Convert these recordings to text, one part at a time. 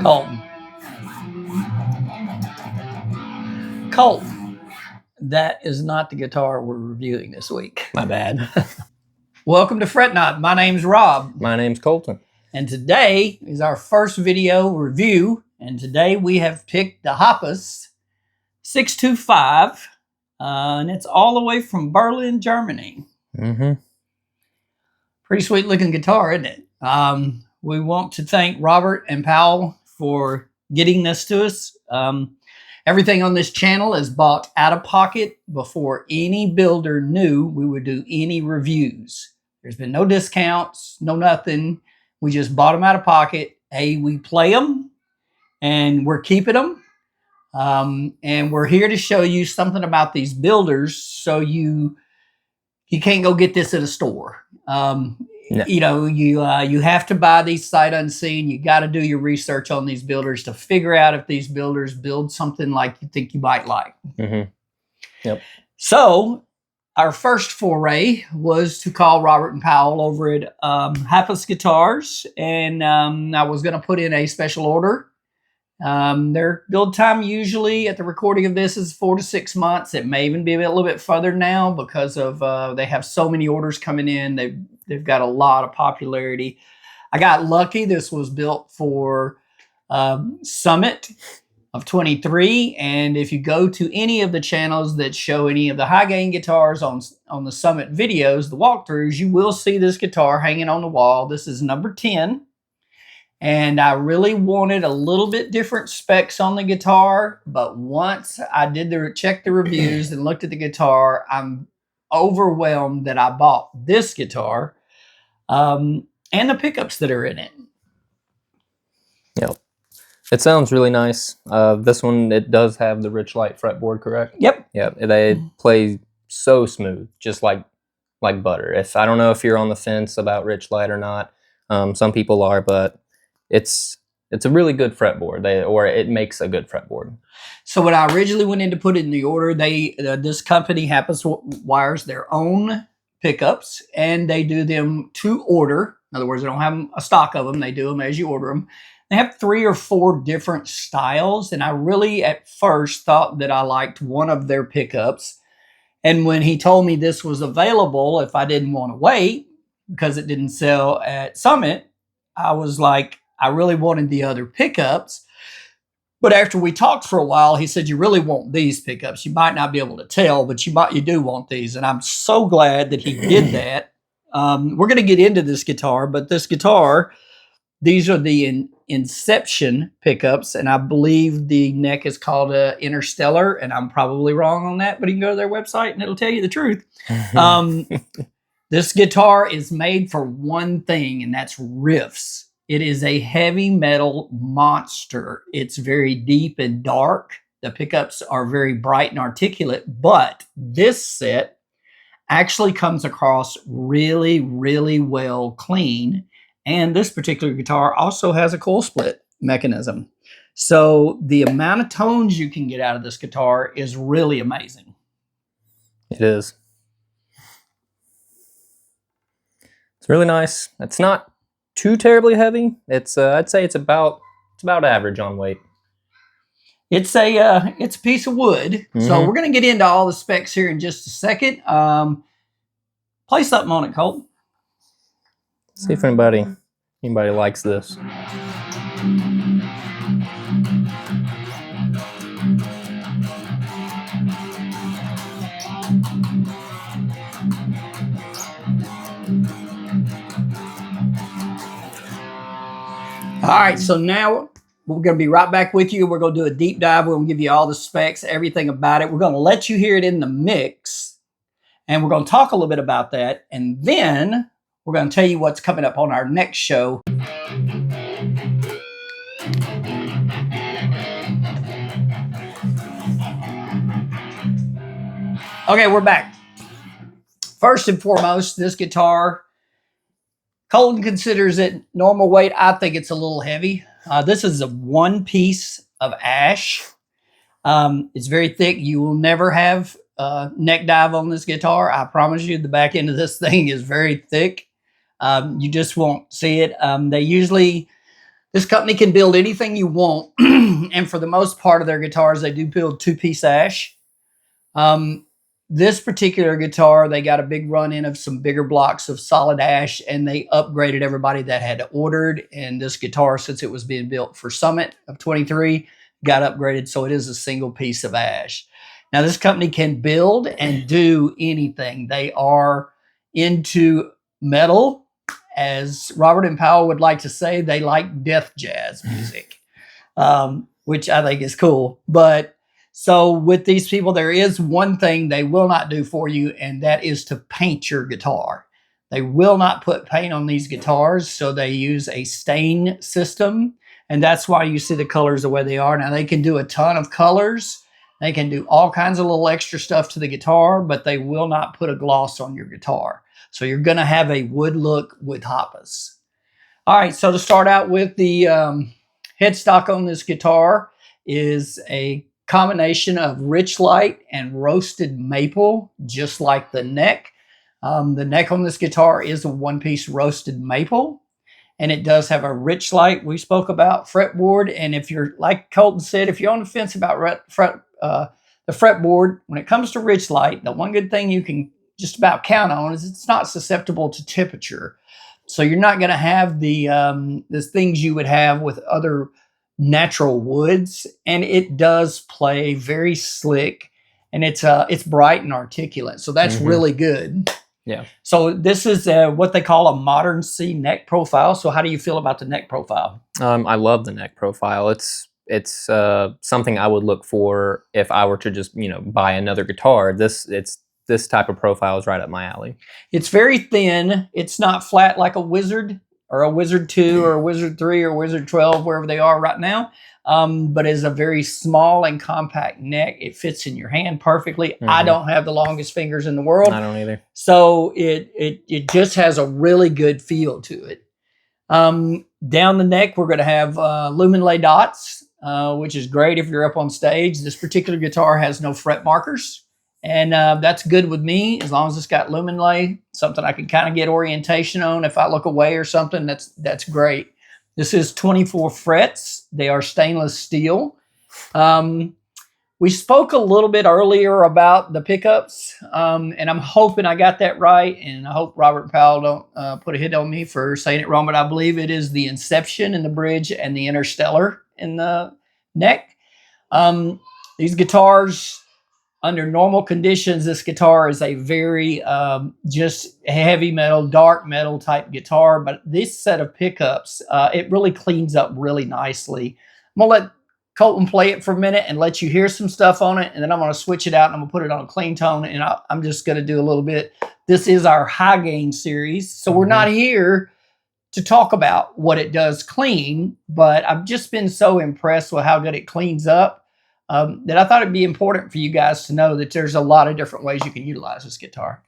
Colton. Colton, that is not the guitar we're reviewing this week. My bad. Welcome to Fret Not. My name's Rob. My name's Colton. And today is our first video review. And today we have picked the Hapas 625. And it's all the way from Berlin, Germany. Mm-hmm. Pretty sweet looking guitar, isn't it? We want to thank Robert and Powell for getting this to us. Everything on this channel is bought out of pocket before any builder knew we would do any reviews. There's been no discounts, no nothing. We just bought them out of pocket. We play them and we're keeping them. And we're here to show you something about these builders so you can't go get this at a store. No. You know, you have to buy these sight unseen. You got to do your research on these builders to figure out if these builders build something like you think you might like. Mm-hmm. Yep. So our first foray was to call Robert and Powell over at Hapas Guitars, and I was going to put in a special order. Their build time usually at the recording of this is 4 to 6 months. It may even be a little bit further now because of they have so many orders coming in. They've got a lot of popularity. I got lucky. This was built for Summit of 23. And if you go to any of the channels that show any of the high gain guitars on the Summit videos, the walkthroughs, you will see this guitar hanging on the wall. This is number 10. And I really wanted a little bit different specs on the guitar. But once I did check the reviews and looked at the guitar, I'm overwhelmed that I bought this guitar. And the pickups that are in it. Yep. It sounds really nice. This one, it does have the rich light fretboard, correct? Yep. Yep. They play so smooth, just like butter. I don't know if you're on the fence about rich light or not. Some people are, but it's a really good fretboard. It makes a good fretboard. So when I originally went in to put it in the order, this company Hapas wires their own pickups, and they do them to order. In other words, they don't have a stock of them. They do them as you order them. They have 3 or 4 different styles, and I really at first thought that I liked one of their pickups. And when he told me this was available, if I didn't want to wait because it didn't sell at Summit, I was like, I really wanted the other pickups. But after we talked for a while, he said, you really want these pickups. You might not be able to tell, but you do want these. And I'm so glad that he did that. We're going to get into this guitar, but this guitar, these are the Inception pickups. And I believe the neck is called Interstellar. And I'm probably wrong on that, but you can go to their website and it'll tell you the truth. This guitar is made for one thing, and that's riffs. It is a heavy metal monster. It's very deep and dark. The pickups are very bright and articulate, but this set actually comes across really, really well clean. And this particular guitar also has a coil split mechanism. So the amount of tones you can get out of this guitar is really amazing. It is. It's really nice. It's not too terribly heavy. It's I'd say it's about average on weight. It's a piece of wood. Mm-hmm. So we're going to get into all the specs here in just a second. Play something on it, Colt. See if anybody likes this. All right, so now we're going to be right back with you. We're going to do a deep dive. We're going to give you all the specs, everything about it. We're going to let you hear it in the mix, and we're going to talk a little bit about that, and then we're going to tell you what's coming up on our next show. Okay, we're back. First and foremost, this guitar, Colton considers it normal weight. I think it's a little heavy. This is a one piece of ash. It's very thick. You will never have neck dive on this guitar. I promise you, the back end of this thing is very thick. You just won't see it. This company can build anything you want. And for the most part of their guitars, they do build two-piece ash. This particular guitar, they got a big run in of some bigger blocks of solid ash, and they upgraded everybody that had ordered. And this guitar, since it was being built for Summit of 23, got upgraded. So it is a single piece of ash. Now, this company can build and do anything. They are into metal. As Robert and Powell would like to say, they like death jazz music, which I think is cool. But so with these people, there is one thing they will not do for you, and that is to paint your guitar. They will not put paint on these guitars, so they use a stain system, and that's why you see the colors the way they are. Now, they can do a ton of colors. They can do all kinds of little extra stuff to the guitar, but they will not put a gloss on your guitar. So you're going to have a wood look with Hapas. All right, so to start out with, the headstock on this guitar is a combination of rich light and roasted maple, just like the neck. The neck on this guitar is a one-piece roasted maple, and it does have a rich light we spoke about fretboard. And if you're, like Colton said, if you're on the fence about the fretboard, when it comes to rich light, the one good thing you can just about count on is it's not susceptible to temperature. So you're not going to have the things you would have with other natural woods, and it does play very slick, and it's bright and articulate. So that's really good. Yeah. So this is what they call a modern C neck profile. So how do you feel about the neck profile? I love the neck profile. It's something I would look for if I were to just buy another guitar. This type of profile is right up my alley. It's very thin. It's not flat like a Wizard or a Wizard 2 or a Wizard 3 or Wizard 12, wherever they are right now. But it's a very small and compact neck. It fits in your hand perfectly. I don't have the longest fingers in the world. I don't either. So it just has a really good feel to it. Down the neck, we're going to have lumen lay dots, which is great if you're up on stage. This particular guitar has no fret markers. And that's good with me, as long as it's got lumen lay, something I can kind of get orientation on. If I look away or something, that's great. This is 24 frets. They are stainless steel. We spoke a little bit earlier about the pickups, and I'm hoping I got that right, and I hope Robert Powell don't put a hit on me for saying it wrong, but I believe it is the Inception in the bridge and the Interstellar in the neck. These guitars, under normal conditions, this guitar is a very just heavy metal, dark metal type guitar. But this set of pickups, it really cleans up really nicely. I'm going to let Colton play it for a minute and let you hear some stuff on it. And then I'm going to switch it out and I'm going to put it on a clean tone. And I'm just going to do a little bit. This is our high gain series. So we're not here to talk about what it does clean. But I've just been so impressed with how good it cleans up. That I thought it'd be important for you guys to know that there's a lot of different ways you can utilize this guitar.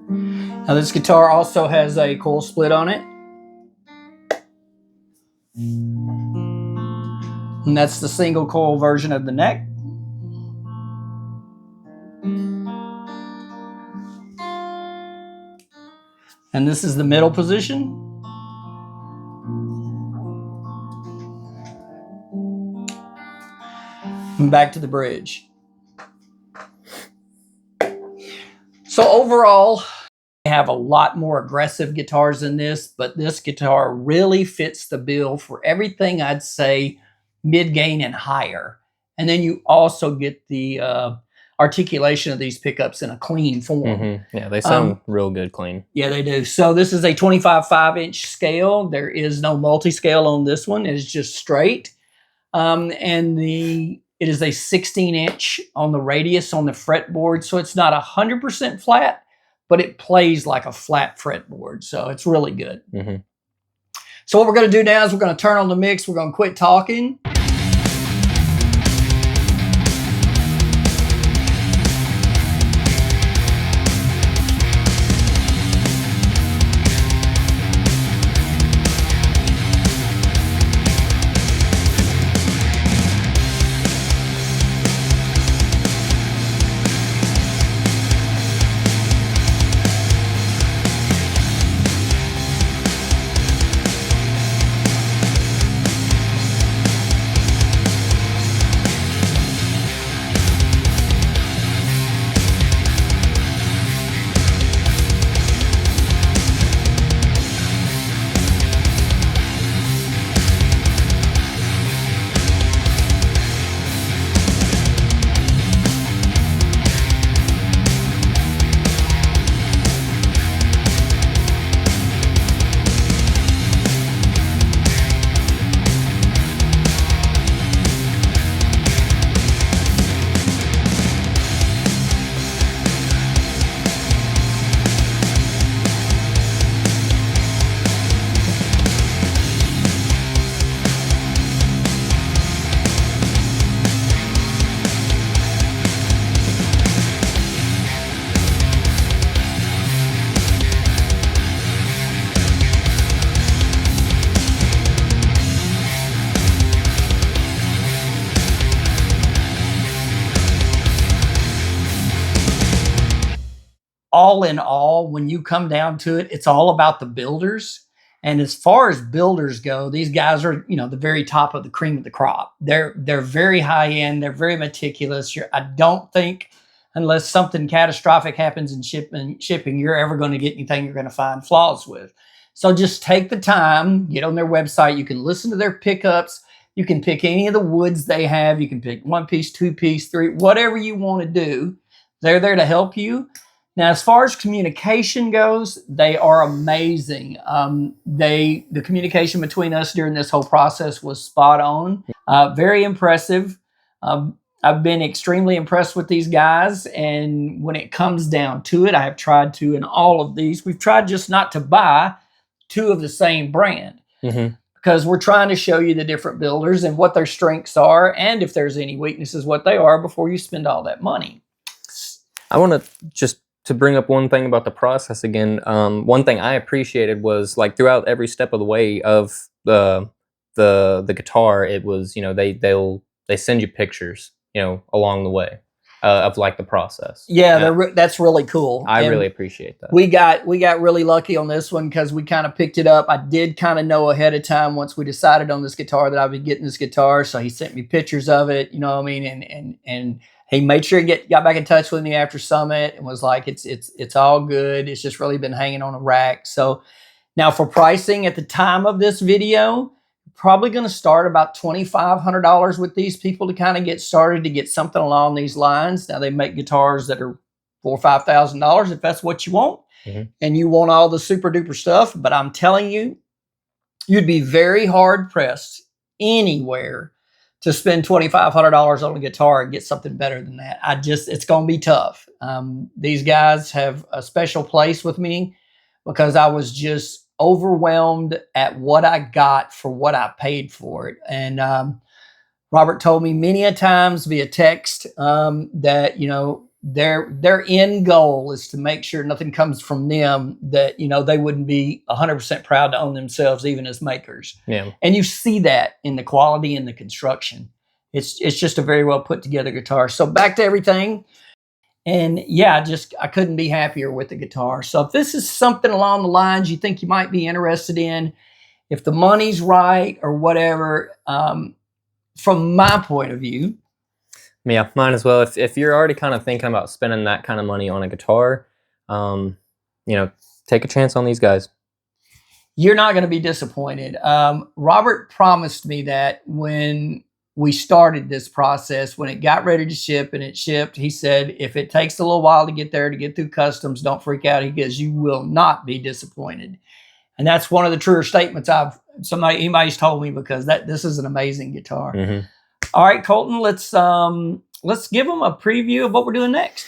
Now, this guitar also has a coil split on it. And that's the single coil version of the neck. And this is the middle position. And back to the bridge. So overall, I have a lot more aggressive guitars than this, but this guitar really fits the bill for everything I'd say mid-gain and higher. And then you also get the articulation of these pickups in a clean form. Yeah, they sound real good clean. Yeah, they do. So this is a 25 5-inch scale. There is no multi-scale on this one. It is just straight. It is a 16-inch on the radius on the fretboard, so it's not 100% flat, but it plays like a flat fretboard, so it's really good. So what we're going to do now is we're going to turn on the mix. We're going to quit talking. all in all, when you come down to it, it's all about the builders. And as far as builders go, these guys are, you know, the very top of the cream of the crop. They're very high end. They're very meticulous. I don't think, unless something catastrophic happens in shipping, you're ever going to get anything you're going to find flaws with. So just take the time, get on their website. You can listen to their pickups. You can pick any of the woods they have. You can pick 1-piece, 2-piece, 3, whatever you want to do. They're there to help you. Now, as far as communication goes, they are amazing. The communication between us during this whole process was spot on. Very impressive. I've been extremely impressed with these guys. And when it comes down to it, I have tried to, in all of these, we've tried just not to buy 2 of the same brand. Mm-hmm. Because we're trying to show you the different builders and what their strengths are, and if there's any weaknesses, what they are, before you spend all that money. I want to just to bring up one thing about the process again. One thing I appreciated was, like, throughout every step of the way of the guitar, it was, you know, they send you pictures, you know, along the way of, like, the process. Yeah, that's really cool. I really appreciate that. We got really lucky on this one because we kind of picked it up. I did kind of know ahead of time, once we decided on this guitar, that I'd be getting this guitar. So he sent me pictures of it, you know what I mean? And he made sure he got back in touch with me after Summit and was like, it's all good. It's just really been hanging on a rack. So now for pricing at the time of this video, probably going to start about $2,500 with these people to kind of get started, to get something along these lines. Now they make guitars that are $4,000 or $5,000 if that's what you want, and you want all the super duper stuff. But I'm telling you, you'd be very hard pressed anywhere to spend $2,500 on a guitar and get something better than that. It's going to be tough. These guys have a special place with me because I was just overwhelmed at what I got for what I paid for it. And Robert told me many a times via text that, you know, their end goal is to make sure nothing comes from them that, you know, they wouldn't be 100% proud to own themselves, even as makers. Yeah. And you see that in the quality and the construction. It's just a very well put together guitar. So back to everything. And yeah, I couldn't be happier with the guitar. So if this is something along the lines you think you might be interested in, if the money's right or whatever, from my point of view. Yeah, mine as well. If you're already kind of thinking about spending that kind of money on a guitar, you know, take a chance on these guys. You're not going to be disappointed. Robert promised me that when we started this process, when it got ready to ship and it shipped, he said, if it takes a little while to get there, to get through customs, don't freak out. He goes, you will not be disappointed. And that's one of the truer statements anybody's told me, because this is an amazing guitar. Mm-hmm. All right, Colton, let's give them a preview of what we're doing next.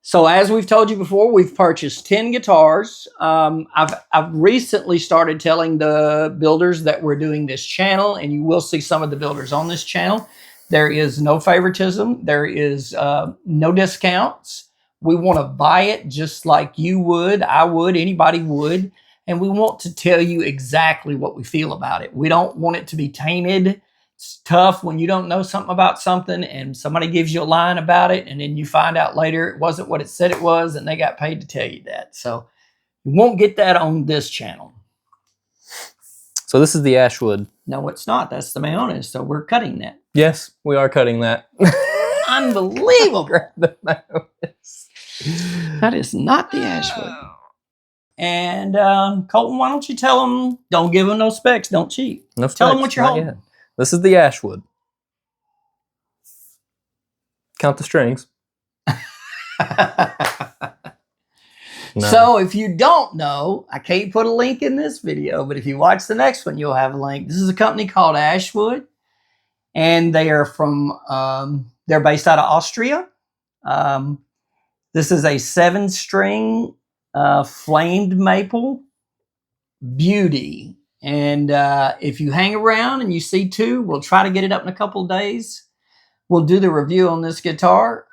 So as we've told you before, we've purchased 10 guitars. I've recently started telling the builders that we're doing this channel, and you will see some of the builders on this channel. There is no favoritism. There is no discounts. We want to buy it just like you would, I would, anybody would. And we want to tell you exactly what we feel about it. We don't want it to be tainted. It's tough when you don't know something about something and somebody gives you a line about it, and then you find out later it wasn't what it said it was, and they got paid to tell you that. So you won't get that on this channel. So this is the Ashwood. No, it's not. That's the Mayones. So we're cutting that. Yes, we are cutting that. Unbelievable. The Mayones. That is not the Ashwood. And Colton, why don't you tell them, don't give them no specs, don't cheat. No specs, tell them what you're holding. Yet. This is the Ashwood. Count the strings. No. So if you don't know, I can't put a link in this video, but if you watch the next one, you'll have a link. This is a company called Ashwood, and they are from, they're based out of Austria. This is a 7-string flamed maple beauty. And if you hang around and you see 2, we'll try to get it up in a couple of days. We'll do the review on this guitar.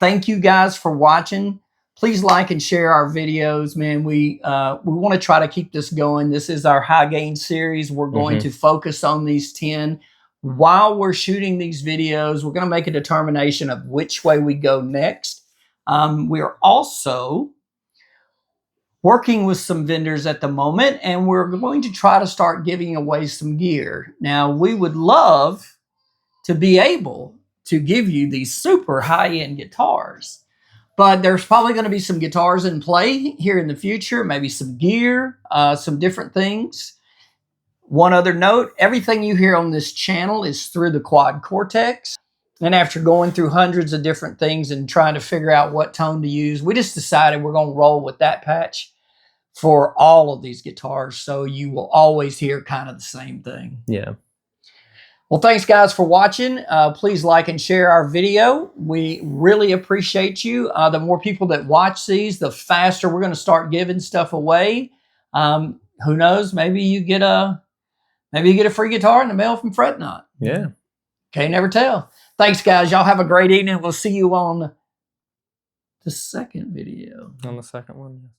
Thank you guys for watching. Please like and share our videos, man. We want to try to keep this going. This is our high gain series. We're going to focus on these 10. while we're shooting these videos, we're going to make a determination of which way we go next. We are also working with some vendors at the moment, and we're going to try to start giving away some gear. Now, we would love to be able to give you these super high-end guitars, but there's probably going to be some guitars in play here in the future, maybe some gear, some different things. One other note, everything you hear on this channel is through the Quad Cortex. And after going through hundreds of different things and trying to figure out what tone to use, we just decided we're going to roll with that patch for all of these guitars. So you will always hear kind of the same thing. Yeah. Well, thanks guys for watching. Please like and share our video. We really appreciate you. The more people that watch these, the faster we're going to start giving stuff away. Who knows? Maybe you get a free guitar in the mail from Fretnot. Yeah. Okay, never tell. Thanks, guys. Y'all have a great evening. We'll see you on the second video. On the second one.